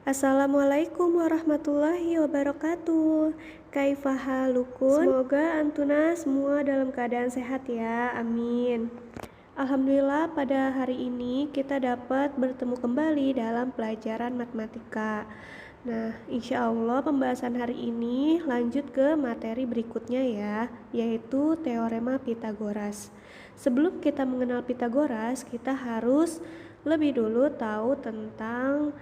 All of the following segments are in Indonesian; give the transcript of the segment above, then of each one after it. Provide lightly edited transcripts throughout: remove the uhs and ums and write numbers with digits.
Assalamualaikum warahmatullahi wabarakatuh. Kaifa halukun? Semoga antuna semua dalam keadaan sehat ya, amin. Alhamdulillah pada hari ini kita dapat bertemu kembali dalam pelajaran matematika. Nah, insya Allah pembahasan hari ini lanjut ke materi berikutnya ya, yaitu teorema Pitagoras. Sebelum kita mengenal Pitagoras, kita harus lebih dulu tahu tentang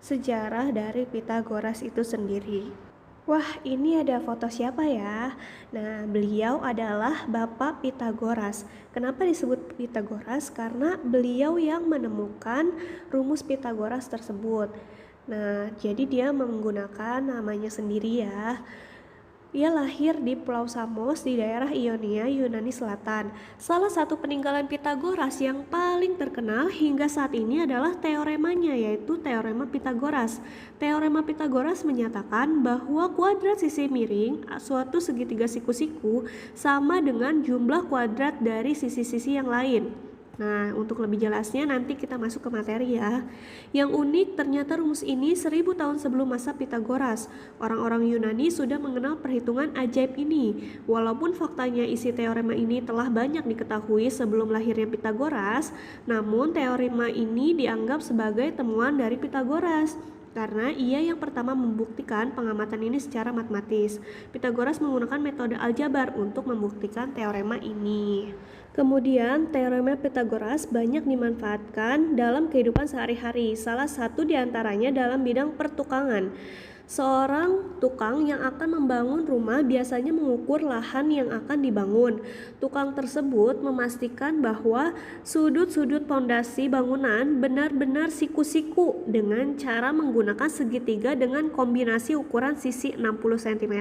sejarah dari Pitagoras itu sendiri. Wah, ini ada foto siapa ya? Nah, beliau adalah Bapak Pitagoras. Kenapa disebut Pitagoras? Karena beliau yang menemukan rumus Pitagoras tersebut. Nah, jadi dia menggunakan namanya sendiri ya. Ia lahir di Pulau Samos di daerah Ionia, Yunani Selatan. Salah satu peninggalan Pitagoras yang paling terkenal hingga saat ini adalah teoremanya, yaitu teorema Pitagoras. Teorema Pitagoras menyatakan bahwa kuadrat sisi miring suatu segitiga siku-siku sama dengan jumlah kuadrat dari sisi-sisi yang lain. Nah, untuk lebih jelasnya nanti kita masuk ke materi ya. Yang unik ternyata rumus ini 1000 tahun sebelum masa Pitagoras. Orang-orang Yunani sudah mengenal perhitungan ajaib ini. Walaupun faktanya isi teorema ini telah banyak diketahui sebelum lahirnya Pitagoras, namun teorema ini dianggap sebagai temuan dari Pitagoras karena ia yang pertama membuktikan pengamatan ini secara matematis. Pitagoras menggunakan metode aljabar untuk membuktikan teorema ini. Kemudian, teorema Pitagoras banyak dimanfaatkan dalam kehidupan sehari-hari. Salah satu diantaranya dalam bidang pertukangan. Seorang tukang yang akan membangun rumah biasanya mengukur lahan yang akan dibangun. Tukang tersebut memastikan bahwa sudut-sudut pondasi bangunan benar-benar siku-siku dengan cara menggunakan segitiga dengan kombinasi ukuran sisi 60 cm,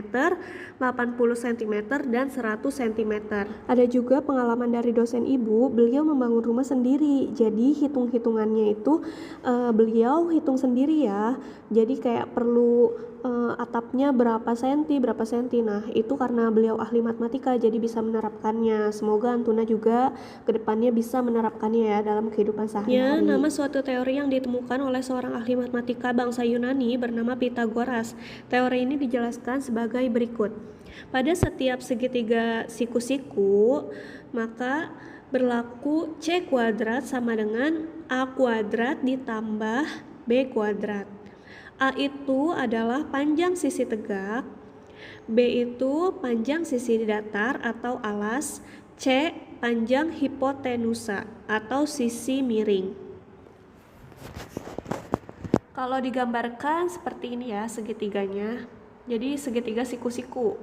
80 cm, dan 100 cm. Ada juga pengalaman dari dosen ibu, beliau membangun rumah sendiri. Jadi hitung-hitungannya itu beliau hitung sendiri ya. Jadi kayak perlu atapnya berapa senti. Nah, itu karena beliau ahli matematika jadi bisa menerapkannya. Semoga Antuna juga kedepannya bisa menerapkannya ya dalam kehidupan sehari-hari. Nama suatu teori yang ditemukan oleh seorang ahli matematika bangsa Yunani bernama Pitagoras. Teori ini dijelaskan sebagai berikut. Pada setiap segitiga siku-siku, maka berlaku C kuadrat sama dengan A kuadrat ditambah B kuadrat. A itu adalah panjang sisi tegak, B itu panjang sisi datar atau alas, C panjang hipotenusa atau sisi miring. Kalau digambarkan seperti ini ya segitiganya, jadi segitiga siku-siku.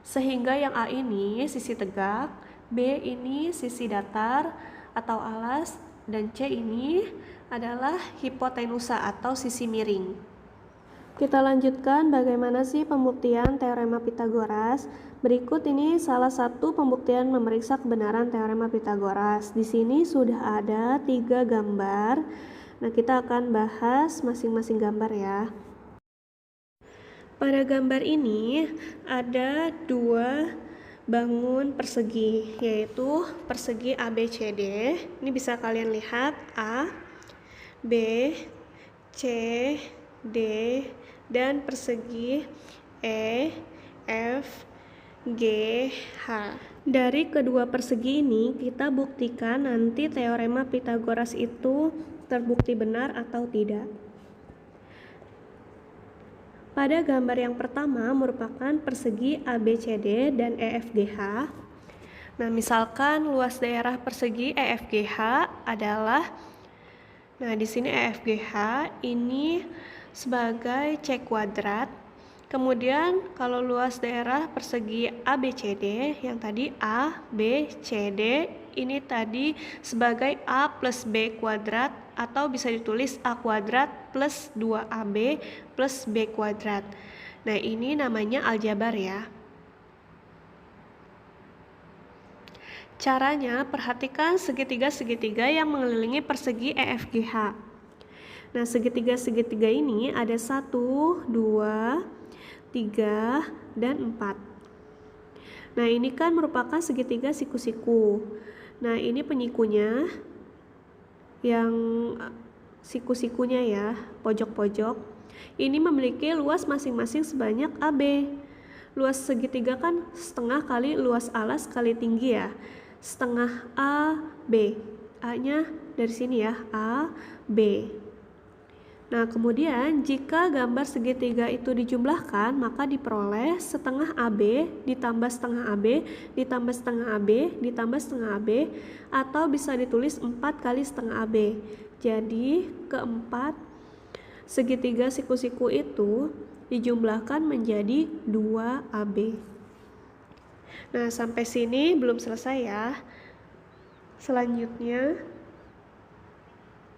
Sehingga yang A ini sisi tegak, B ini sisi datar atau alas, dan C ini adalah hipotenusa atau sisi miring. Kita lanjutkan bagaimana sih pembuktian teorema Pitagoras. Berikut ini salah satu pembuktian memeriksa kebenaran teorema Pitagoras. Di sini sudah ada 3 gambar. Nah, kita akan bahas masing-masing gambar ya. Pada gambar ini ada 2 bangun persegi, yaitu persegi ABCD. Ini bisa kalian lihat A, B, C, D, dan persegi E, F, G, H. Dari kedua persegi ini kita buktikan nanti teorema Pitagoras itu terbukti benar atau tidak. Pada gambar yang pertama merupakan persegi ABCD dan EFGH. Nah, misalkan luas daerah persegi EFGH adalah, nah di sini EFGH ini sebagai C kuadrat. Kemudian kalau luas daerah persegi ABCD yang tadi A, B, C, D ini tadi sebagai A plus B kuadrat atau bisa ditulis A kuadrat plus 2AB plus B kuadrat. Nah, ini namanya aljabar ya. Caranya, perhatikan segitiga-segitiga yang mengelilingi persegi EFGH. Nah, segitiga-segitiga ini ada 1, 2, 3, dan 4. Nah, ini kan merupakan segitiga siku-siku. Nah, ini penyikunya yang siku-sikunya ya, pojok-pojok. Ini memiliki luas masing-masing sebanyak AB. Luas segitiga kan setengah kali luas alas kali tinggi ya. Setengah AB. A-nya dari sini ya, AB. Nah, kemudian jika gambar segitiga itu dijumlahkan, maka diperoleh setengah AB ditambah setengah AB ditambah setengah AB ditambah setengah AB, atau bisa ditulis 4 kali setengah AB. Jadi, keempat segitiga siku-siku itu dijumlahkan menjadi 2AB. Nah, sampai sini belum selesai ya. Selanjutnya,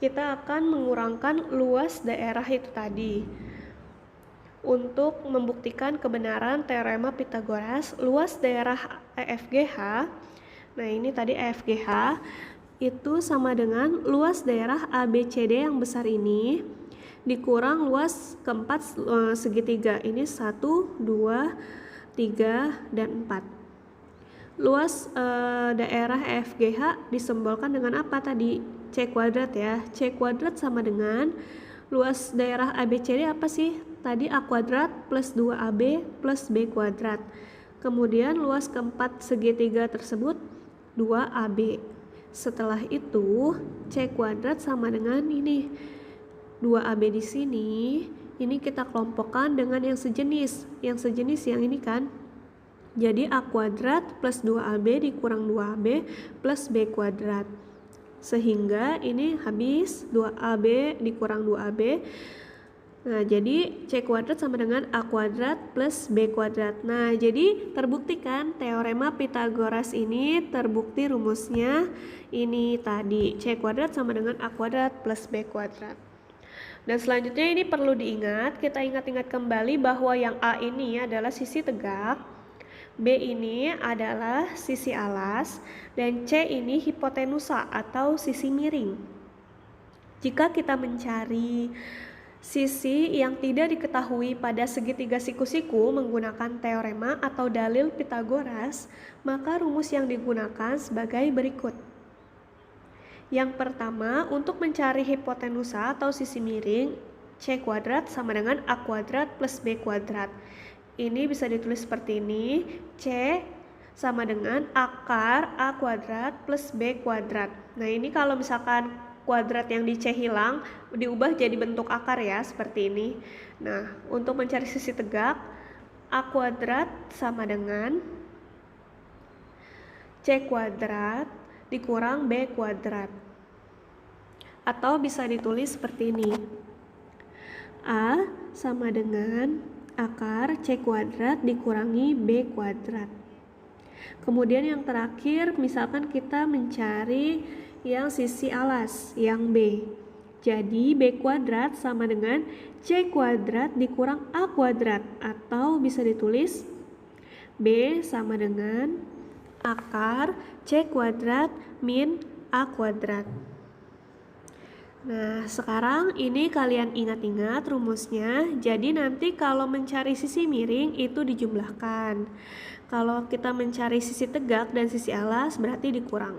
kita akan mengurangkan luas daerah itu tadi. Untuk membuktikan kebenaran teorema Pythagoras, luas daerah EFGH, nah ini tadi EFGH, itu sama dengan luas daerah ABCD yang besar ini dikurang luas keempat segitiga. Ini 1, 2, 3, dan 4. Luas daerah EFGH disimbolkan dengan apa tadi? C kuadrat ya. C kuadrat sama dengan luas daerah ABCD apa sih? Tadi A kuadrat plus 2AB plus B kuadrat. Kemudian luas keempat segitiga tersebut 2AB. Setelah itu C kuadrat sama dengan ini 2AB di sini. Ini kita kelompokkan dengan yang sejenis. Yang sejenis yang ini kan. Jadi A kuadrat plus 2AB dikurang 2AB plus B kuadrat. Sehingga ini habis 2AB dikurang 2AB. Nah, jadi C kuadrat sama dengan A kuadrat plus B kuadrat. Nah, jadi terbuktikan teorema Pythagoras ini terbukti rumusnya ini tadi. C kuadrat sama dengan A kuadrat plus B kuadrat. Dan selanjutnya ini perlu diingat, kita ingat-ingat kembali bahwa yang A ini adalah sisi tegak, B ini adalah sisi alas, dan C ini hipotenusa atau sisi miring. Jika kita mencari sisi yang tidak diketahui pada segitiga siku-siku menggunakan teorema atau dalil Pythagoras, maka rumus yang digunakan sebagai berikut. Yang pertama, untuk mencari hipotenusa atau sisi miring, C kuadrat sama dengan A kuadrat plus B kuadrat. Ini bisa ditulis seperti ini, C sama dengan akar A kuadrat plus B kuadrat. Nah, ini kalau misalkan kuadrat yang di C hilang, diubah jadi bentuk akar ya, seperti ini. Nah, untuk mencari sisi tegak, A kuadrat sama dengan C kuadrat dikurang B kuadrat. Atau bisa ditulis seperti ini, A sama dengan akar C kuadrat dikurangi B kuadrat. Kemudian yang terakhir, misalkan kita mencari yang sisi alas, yang B. Jadi B kuadrat sama dengan C kuadrat dikurang A kuadrat, atau bisa ditulis B sama dengan akar C kuadrat min A kuadrat. Nah, sekarang ini kalian ingat-ingat rumusnya. Jadi nanti kalau mencari sisi miring itu dijumlahkan. Kalau kita mencari sisi tegak dan sisi alas berarti dikurang.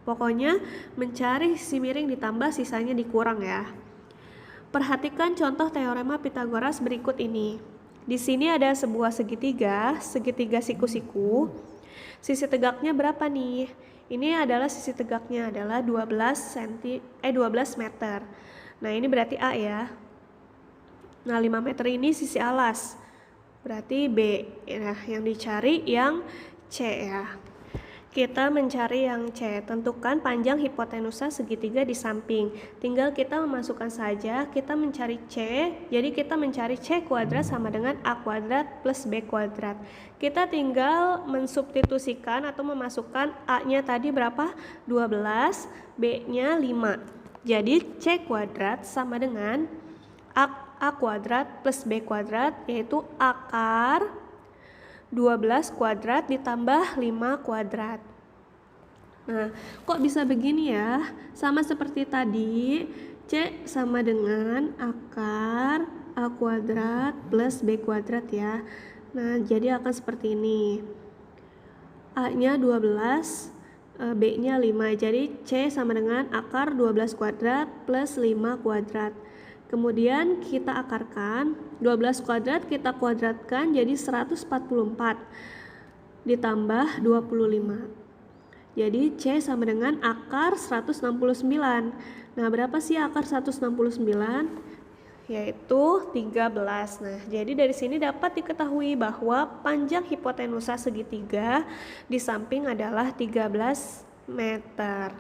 Pokoknya mencari sisi miring ditambah sisanya dikurang ya. Perhatikan contoh teorema Pythagoras berikut ini. Di sini ada sebuah segitiga siku-siku. Sisi tegaknya berapa nih? Ini adalah sisi tegaknya adalah 12 meter. Nah, ini berarti A ya. Nah, 5 meter ini sisi alas. Berarti B. Nah, yang dicari yang C ya. Kita mencari yang C. Tentukan panjang hipotenusa segitiga di samping. Tinggal kita memasukkan saja, kita mencari C. Jadi kita mencari C kuadrat sama dengan A kuadrat plus B kuadrat. Kita tinggal mensubstitusikan atau memasukkan A-nya tadi berapa? 12, B-nya 5. Jadi C kuadrat sama dengan A kuadrat plus B kuadrat, yaitu akar 12 kuadrat ditambah 5 kuadrat. Nah, kok bisa begini ya? Sama seperti tadi, C sama dengan akar A kuadrat plus B kuadrat ya. Nah, jadi akan seperti ini. A-nya 12, B-nya 5. Jadi C sama dengan akar 12 kuadrat plus 5 kuadrat. Kemudian kita akarkan, 12 kuadrat kita kuadratkan jadi 144 ditambah 25. Jadi C sama dengan akar 169. Nah, berapa sih akar 169? Yaitu 13. Nah, jadi dari sini dapat diketahui bahwa panjang hipotenusa segitiga di samping adalah 13 meter.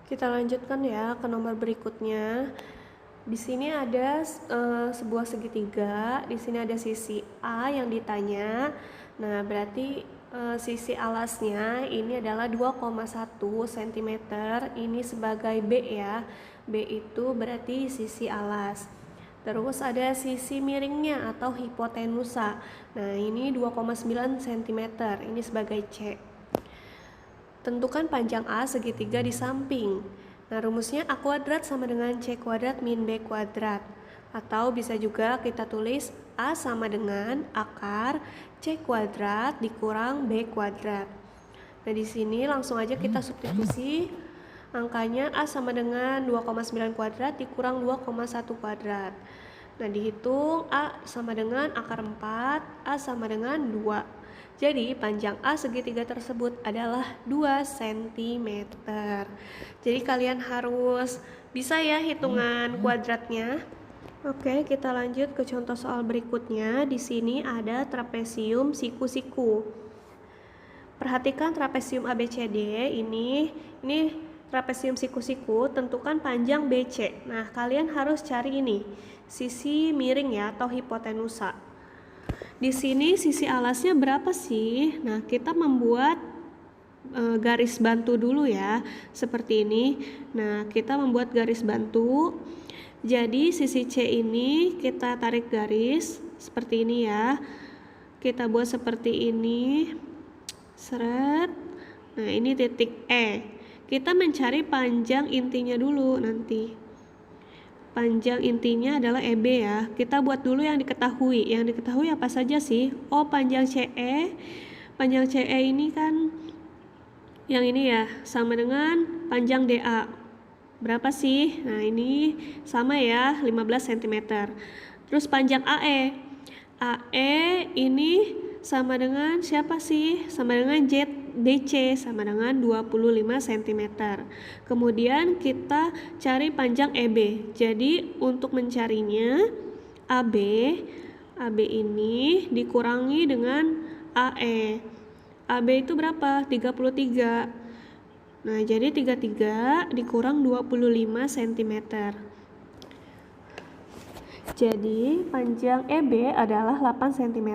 Kita lanjutkan ya ke nomor berikutnya. Di sini ada sebuah segitiga. Di sini ada sisi A yang ditanya. Nah, berarti sisi alasnya ini adalah 2,1 cm. Ini sebagai B ya. B itu berarti sisi alas. Terus ada sisi miringnya atau hipotenusa. Nah, ini 2,9 cm. Ini sebagai C. Tentukan panjang A segitiga di samping. Nah, rumusnya A kuadrat sama dengan C kuadrat min B kuadrat. Atau bisa juga kita tulis A sama dengan akar C kuadrat dikurang B kuadrat. Nah, di sini langsung aja kita substitusi. Angkanya A sama dengan 2,9 kuadrat dikurang 2,1 kuadrat. Nah, dihitung A sama dengan akar 4, A sama dengan 2. Jadi panjang A segitiga tersebut adalah 2 cm. Jadi kalian harus bisa ya hitungan kuadratnya. Oke, kita lanjut ke contoh soal berikutnya. Di sini ada trapesium siku-siku. Perhatikan trapesium ABCD ini trapesium siku-siku, tentukan panjang BC. Nah, kalian harus cari ini sisi miring ya atau hipotenusa. Di sini sisi alasnya berapa sih? Nah, kita membuat garis bantu dulu ya, seperti ini. Nah, kita membuat garis bantu. Jadi sisi C ini kita tarik garis seperti ini ya. Kita buat seperti ini. Seret. Nah, ini titik E. Kita mencari panjang intinya dulu nanti. Panjang intinya adalah EB ya. Kita buat dulu yang diketahui. Yang diketahui apa saja sih? Oh, panjang CE. Panjang CE ini kan yang ini ya, sama dengan panjang DA. Berapa sih? Nah, ini sama ya, 15 cm. Terus panjang AE. AE ini sama dengan siapa sih? Sama dengan BC sama dengan 25 cm. Kemudian kita cari panjang EB. Jadi untuk mencarinya AB ini dikurangi dengan AE. AB itu berapa? 33. Nah, jadi 33 dikurang 25 cm. Jadi panjang EB adalah 8 cm.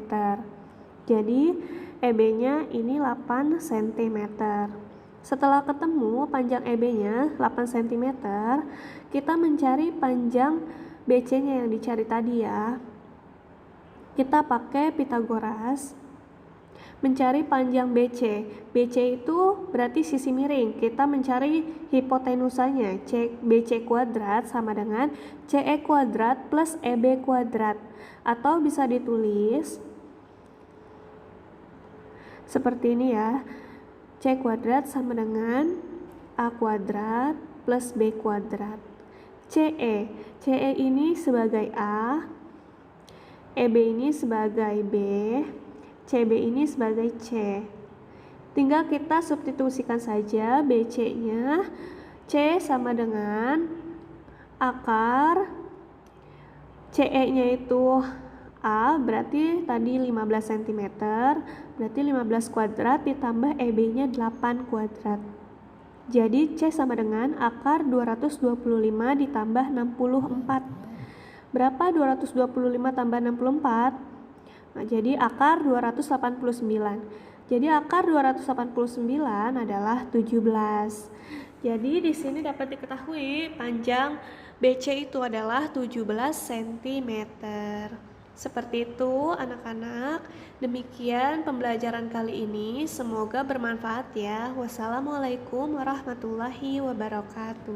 Jadi EB-nya ini 8 cm. Setelah ketemu panjang EB-nya 8 cm, kita mencari panjang BC-nya yang dicari tadi ya. Kita pakai Pitagoras. Mencari panjang BC. BC itu berarti sisi miring. Kita mencari hipotenusanya. BC kuadrat sama dengan CE kuadrat plus EB kuadrat. Atau bisa ditulis seperti ini ya. C kuadrat sama dengan A kuadrat plus B kuadrat. CE ini sebagai A, EB ini sebagai B, CB ini sebagai C. Tinggal kita substitusikan saja BC-nya. C sama dengan akar CE-nya itu A, berarti tadi 15 cm, berarti 15 kuadrat ditambah EB-nya 8 kuadrat. Jadi C sama dengan akar 225 ditambah 64. Berapa 225 tambah 64? Nah, jadi akar 289. Jadi akar 289 adalah 17. Jadi di sini dapat diketahui panjang BC itu adalah 17 cm. Seperti itu anak-anak. Demikian pembelajaran kali ini. Semoga bermanfaat ya. Wassalamualaikum warahmatullahi wabarakatuh.